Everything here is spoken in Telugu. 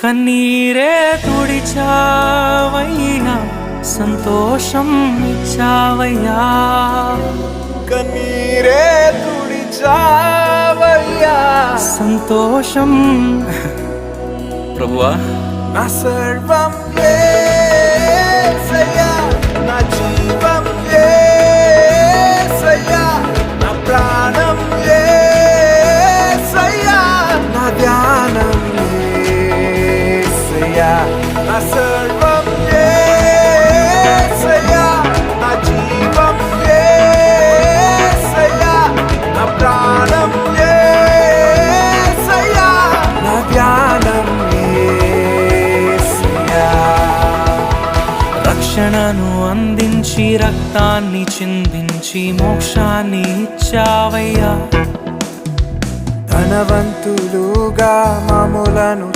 కన్నీరే తుడిచావయ్యా, సంతోషం ఇచ్చావయ్యా. కన్నీరే తుడిచావయ్యా, సంతోషం. ప్రభువా, నా సర్వం యేసయ్యా, నా జీవం యేసయ్యా, నా ప్రాణం యేసయ్యా, నా ధ్యానం యేసయ్యా, నా సర్వం యేసయ్యా, నా జీవం యేసయ్యా, నా ప్రాణం యేసయ్యా, నా ధ్యానం యేసయ్యా. రక్షణను అందించి రక్తాన్ని చిందించి మోక్షాన్ని ఇచ్చావయ్యా. ధనవంతులుగా మమ్ములను